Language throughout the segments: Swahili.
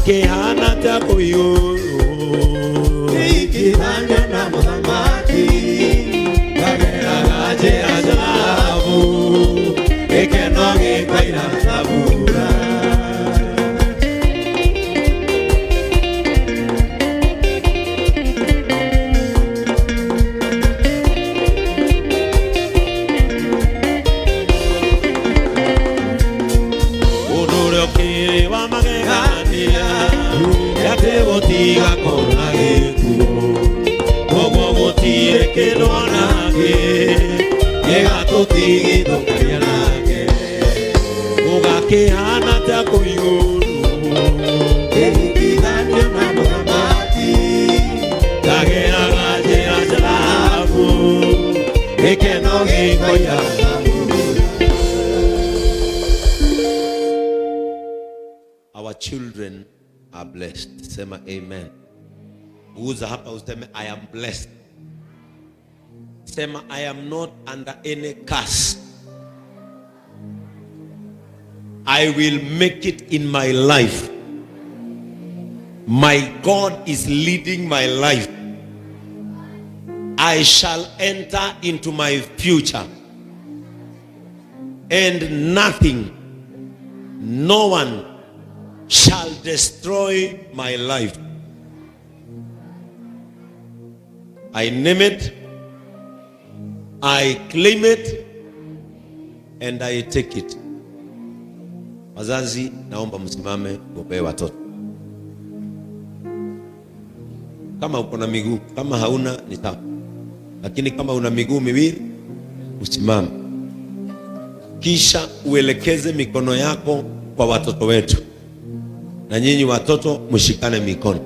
kihana ta kuyuru ikithanya na muthamaki kageraga njĩra njabu gĩkeno gĩkoira thabura wa magegania yatebotiga kona gĩkuũ koguo gũtirĩ kĩndũ onakĩ gĩgatũtigithũkania nake gũgakĩhana ta kũigũrũ ikithanya na muthamaki kageraga njĩra njarabu gĩkeno gĩkoira. Our children are blessed. Sema amen. Uza hapa useme I am blessed. Sema I am not under any curse. I will make it in my life. My God is leading my life. I shall enter into my future. And nothing, no one shall destroy my life. I name it, I claim it, and I take it. Wazazi, naomba msimame kuombea watoto. Kama uko na miguu, kama hauna ni sawa. Lakini kama una miguu miwili, usimame. Kisha uelekeze mikono yako kwa watoto wetu. Na nyinyi watoto mshikane mikono.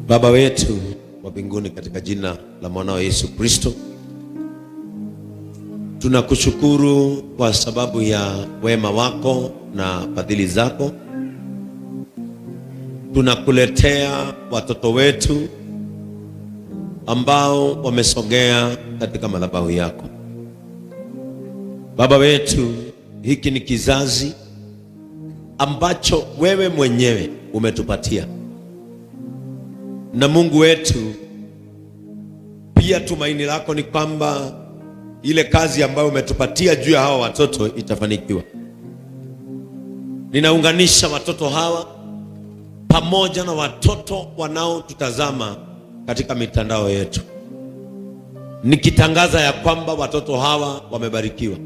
Baba wetu wa mbinguni, katika jina la mwanao Yesu Kristo, tunakushukuru kwa sababu ya wema wako na fadhili zako. Tunakuletea watoto wetu ambao wamesogea katika madhabahu yako. Baba wetu, hiki ni kizazi ambacho wewe mwenyewe umetupatia. Na Mungu wetu, pia tumaini lako ni kwamba ile kazi ambayo umetupatia juu ya hawa watoto itafanikiwa. Ninaunganisha watoto hawa pamoja na watoto wanaotutazama katika mitandao yetu, nikitangaza ya kwamba watoto hawa wamebarikiwa.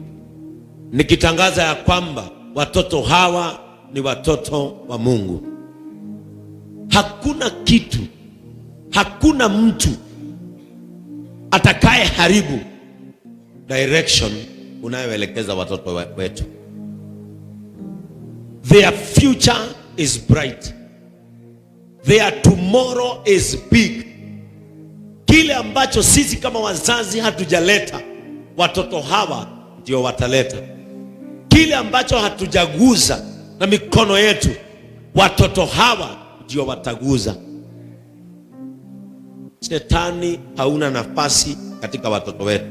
Nikitangaza ya kwamba watoto hawa ni watoto wa Mungu. Hakuna kitu, hakuna mtu atakaye haribu direction unayoelekeza watoto wetu. Their future is bright. Their tomorrow is big. Kile ambacho sisi kama wazazi hatujaleta, watoto hawa ndio wataleta. Kile ambacho hatujaguza na mikono yetu, watoto hawa ndio wataguza. Shetani hauna nafasi katika watoto wetu.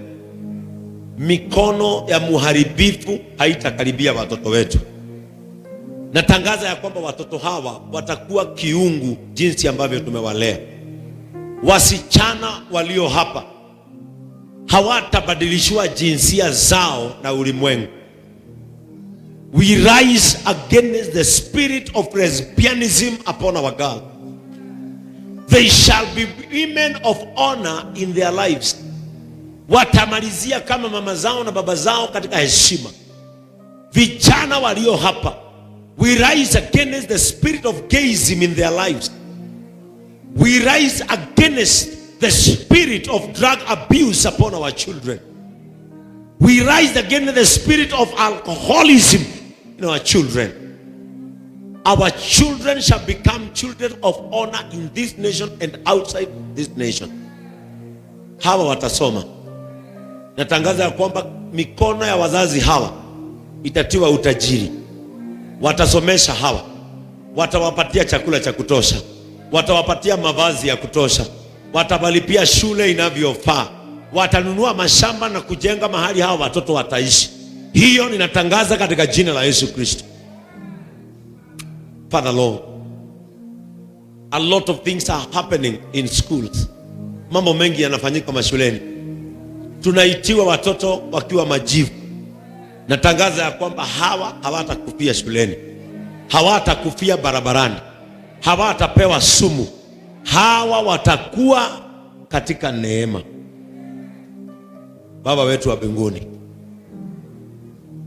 Mikono ya muharibifu haitakaribia watoto wetu. Natangaza ya kwamba watoto hawa watakuwa kiungu jinsi ambavyo tumewalea. Wasichana walio hapa hawatabadilishwa jinsia zao na ulimwengu. We rise against the spirit of lesbianism upon our girls. They shall be women of honor in their lives. Watamalizia kama mama zao na baba zao katika heshima. Vijana walio hapa, we rise against the spirit of gayism in their lives. We rise against the spirit of drug abuse upon our children. We rise against the spirit of alcoholism in our children. Our children shall become children of honor in this nation and outside this nation. Hawa watasoma. Natangaza ya kwamba mikono ya wazazi hawa itatiwa utajiri. Watasomesha hawa. Watawapatia chakula cha kutosha. Watawapatia mavazi ya kutosha. Watawalipia shule inavyofaa. Watanunua mashamba na kujenga mahali hawa watoto wataishi. Hiyo ninatangaza katika jina la Yesu Kristo. Father Lord, a lot of things are happening in schools. Mambo mengi yanafanyika mashuleni. Tunaitiwa watoto wakiwa majivu. Natangaza ya kwamba hawa hawatakufia shuleni, hawatakufia barabarani, hawatapewa sumu. Hawa watakuwa katika neema. Baba wetu wa mbinguni,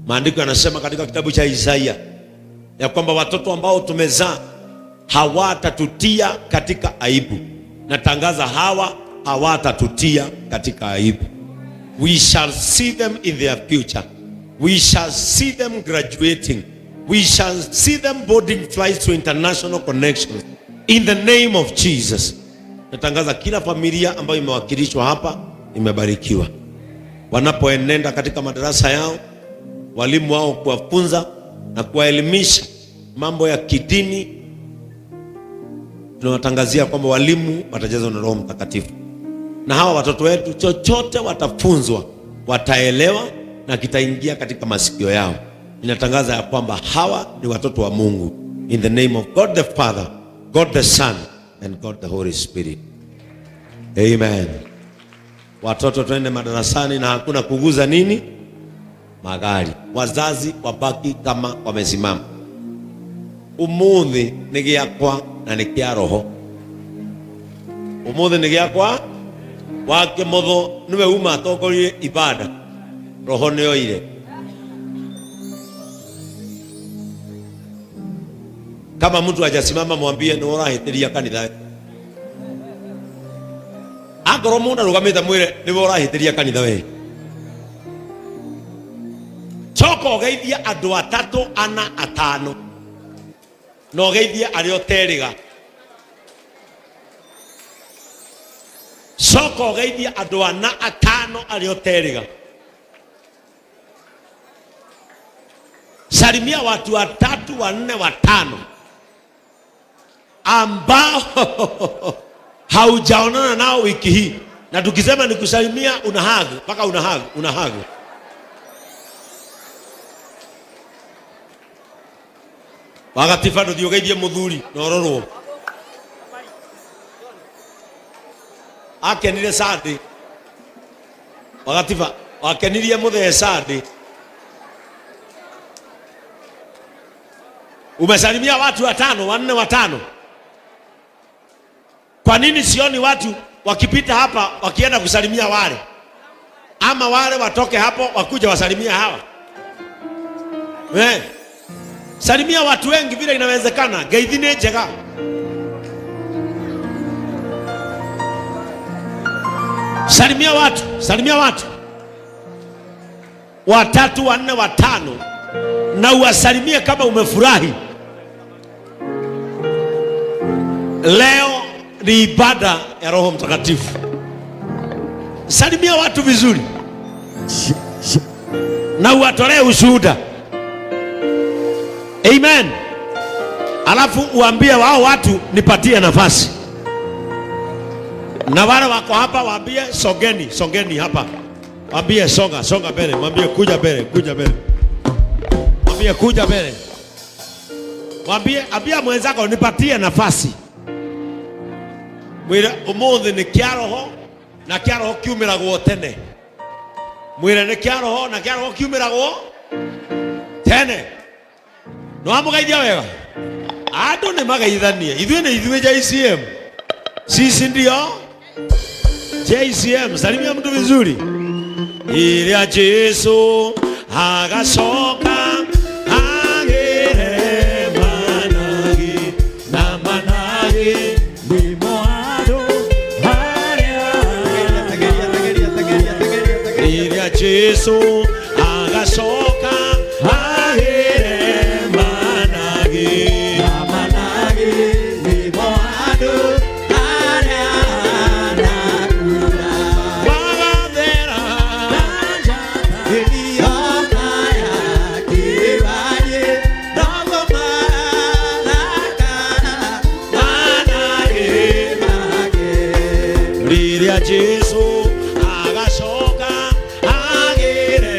maandiko yanasema katika kitabu cha Isaia ya kwamba watoto ambao tumezaa hawatatutia katika aibu. Natangaza hawa hawatatutia katika aibu. We shall see them in their future. We shall see them graduating. We shall see them boarding flights to international connections. In the name of Jesus. Natangaza kila familia ambayo imewakilishwa hapa imebarikiwa. Wanapoenenda katika madarasa yao, walimu wao kuwafunza na kuwaelimisha mambo ya kidini, tunawatangazia kwamba walimu watajazwa na Roho Mtakatifu. Na hawa watoto wetu chochote watafunzwa, wataelewa na kitaingia katika masikio yao. Ninatangaza ya kwamba hawa ni watoto wa Mungu. In the name of God the Father, God the Son and God the Holy Spirit. Amen. Watoto twende madarasani na hakuna kuguza nini? Magari. Wazazi wabaki kama wamesimama. Umuthi ni giakwa na ni kia roho. Umuthi ni giakwa wake motho niwe uma atongorie ibada. Roho ni oire. Kama mtu hajasimama mwambie ni urahitiria kanitha. Agoro mundu rugamite mwire ni urahitiria kanitha we. Choko geithia andu 3 4 5. No geithia ario teriga. Choko geithia andu 4 5 ario teriga. Salimia watu 3 4 5 ambao haujaonana nao wiki hii. Na tukisema ni kusalimia unahagu, mpaka unahagu. Wakatifa ndio geithie muthuri nororwo. Akenire Sunday. Wakatifa wakenirie muthe Sunday. Umesalimia watu 5 4 5. Kwa nini sioni watu wakipita hapa wakienda kusalimia wale? Ama wale watoke hapo wakuja wasalimia hawa? Salimia watu wengi vile inawezekana. Geithine njega. Salimia watu 3 4 5 na uwasalimie kama umefurahi. Leo ni ibada ya Roho Mtakatifu. Salimia watu vizuri na uwatolee ushuhuda. Amen. Alafu uambie wao watu nipatie nafasi. Na wale wako hapa waambie songeni hapa. Waambie songa mbele, waambie kuja mbele. Waambie kuja mbele. Waambie ambia mwenzako nipatie nafasi. Mwire umuthi ni kia roho na kia roho kiumiragwo tene. Mwire ni kia roho na kia roho kiumiragwo tene. No amugeithia wega. Andu ni magaithanie. Ithuĩ JCM. Sisi ndio JCM. Salimia mtu vizuri. Iria Yesu agacoka agire managi na managi nimo andu haria. Iria Yesu agacoka agire managi na managi nimo andu haria nakura. Wagathera iliona ya kibali ndogo marakana managi Iria Yesu agacoka agire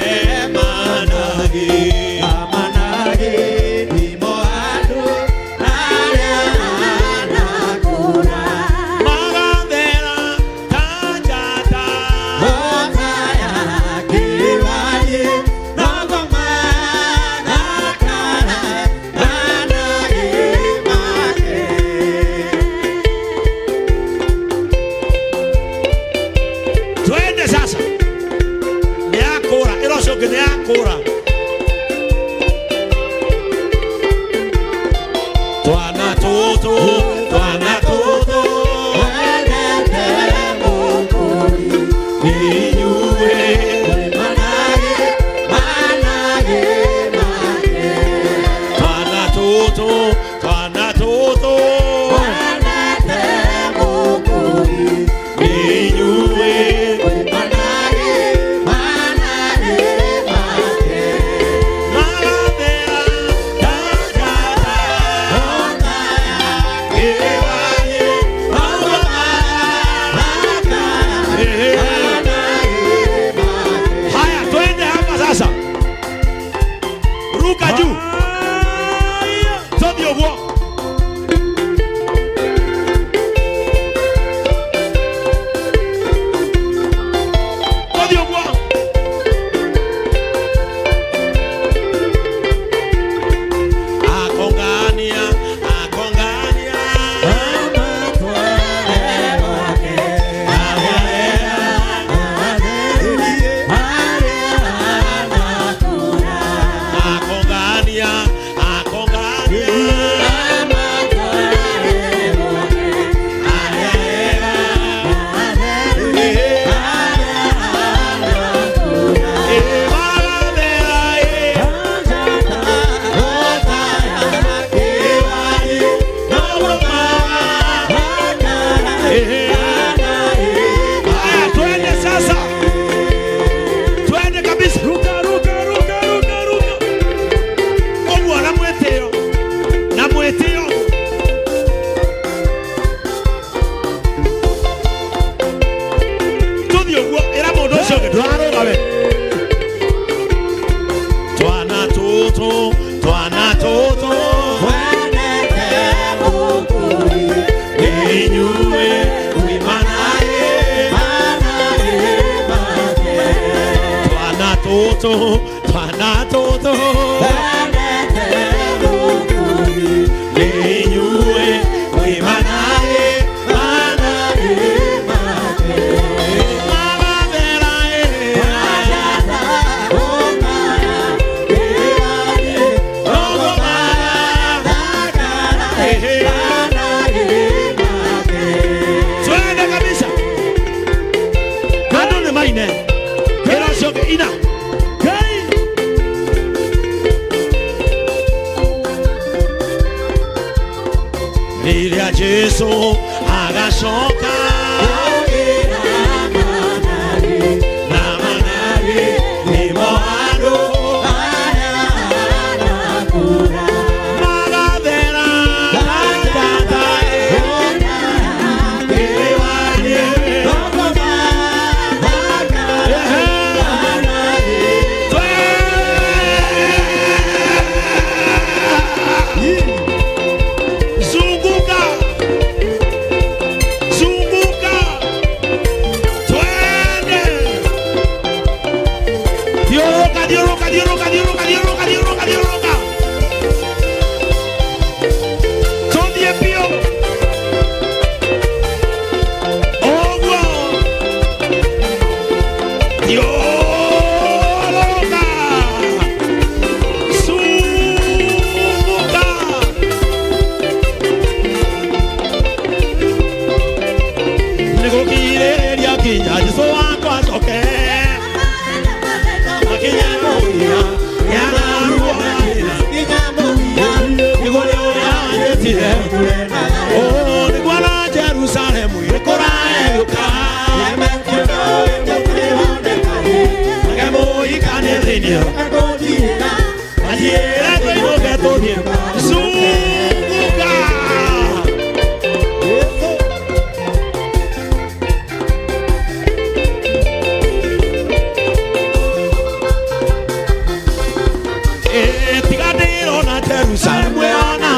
Jerusalem, we are now,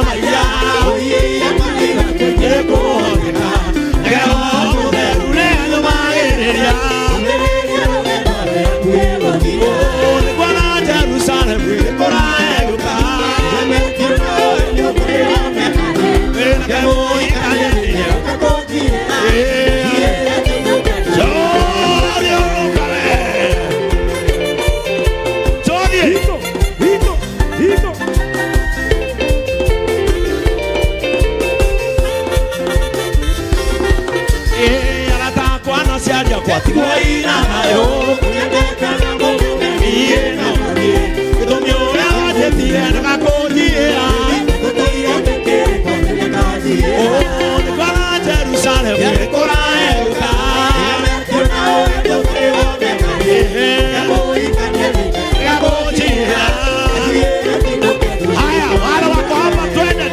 Tigwaina nayo Kunyendekana mbuge Miye na marie Kutumyura wajetie Nakakojiea Oh, Nikwana Jerusalem Nikora Eruka Nakakojiea Haya, wale wako hapa twende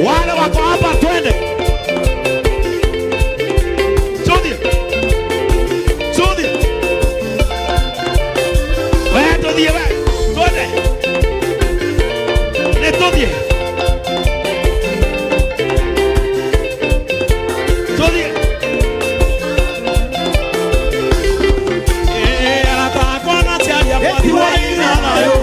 Wale wako hapa twende Sudi Wewe tudie wewe twende Ne tudie Anataka na tia ya kwa Tigwaina nayo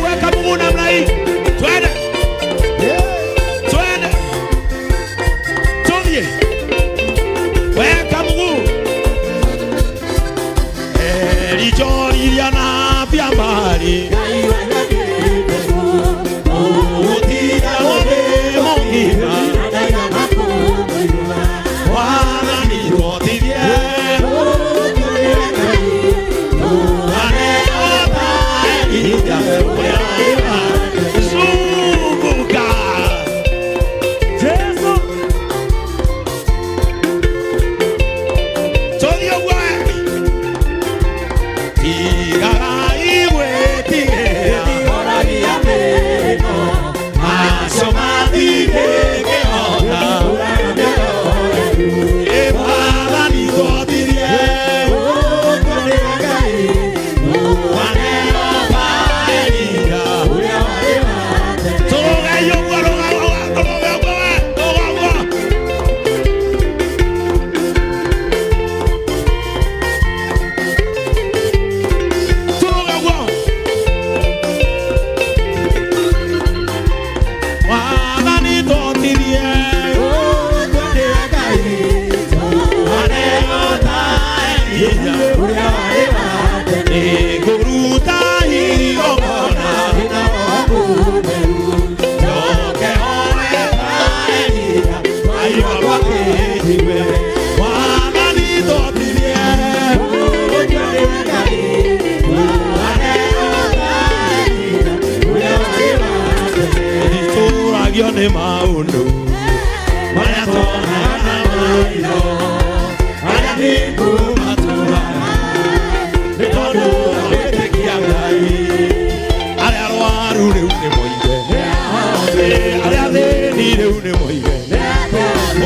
Weka Mungu namna hii. Twende. Tudie. Weka Mungu. Lichoria na vya mbali. Utia ode mongina. Wana ni rotirie. Ane ota elija. Zunguka. Jesu. Tudio wewe. Ni maundu Maya tona na maino Maya niku matura Nitono wete kiagai Ale arwaru le une moige Ale adeni le une moige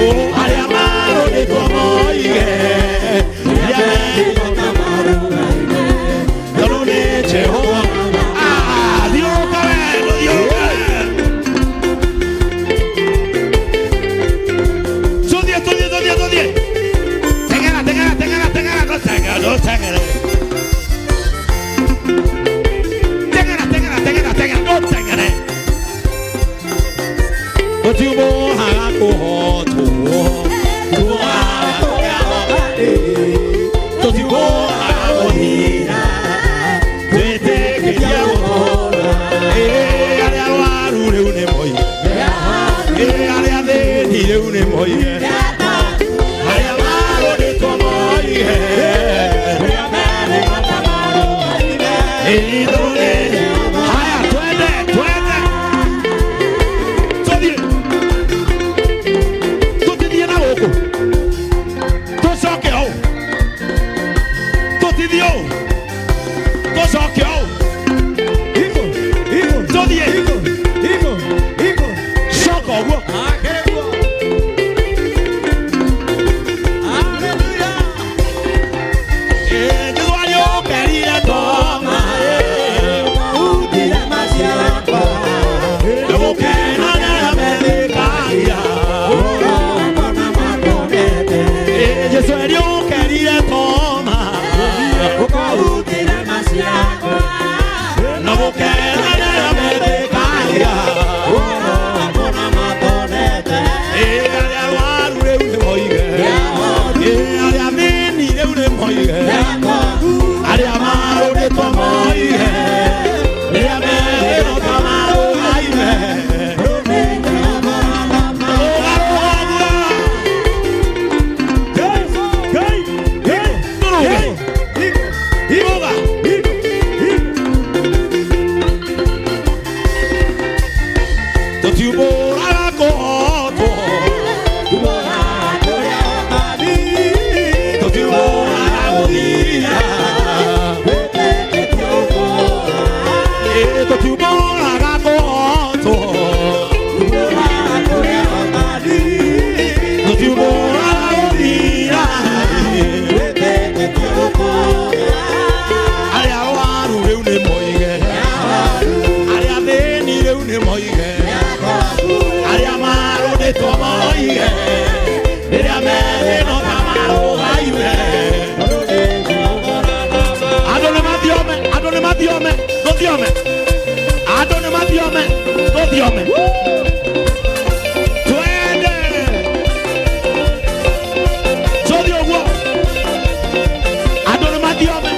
Oh ale amaro le tua moige Yame kamaru Yono ne Jehovah Ah, Dios cabello, Dios cabello mathiome, mathiome. Ando ne mathiome, mathiome. Twende. Sodi ogwo. Ando ne mathiome.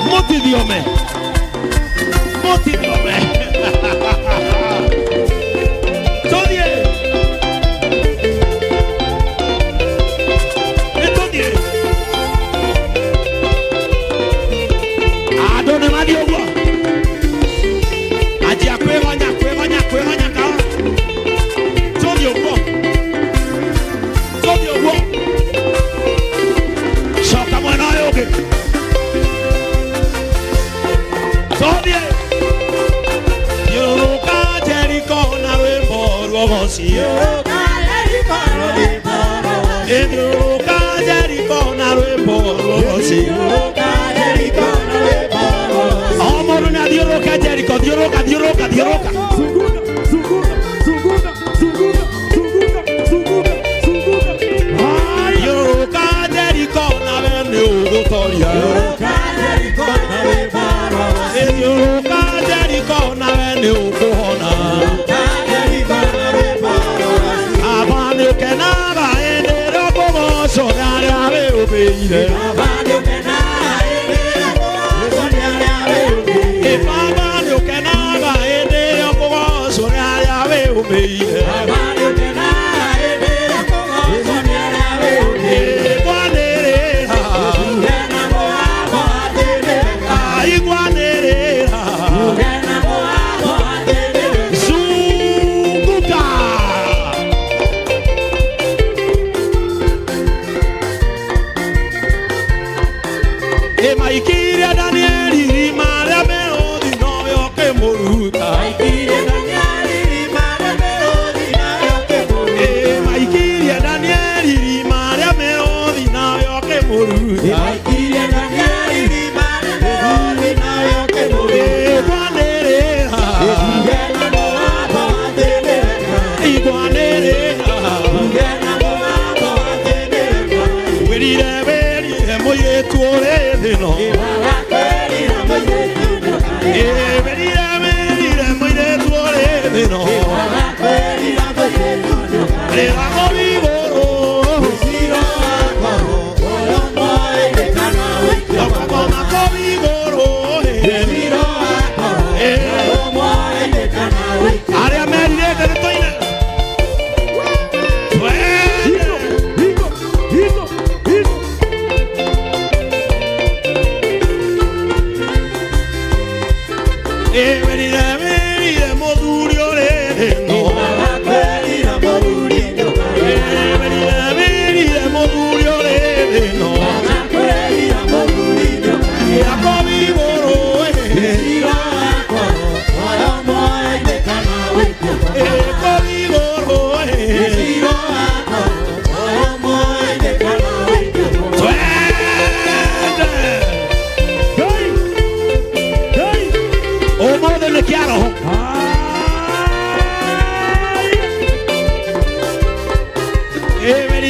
Motithiome. Motithiome. Sodi.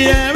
Yeah.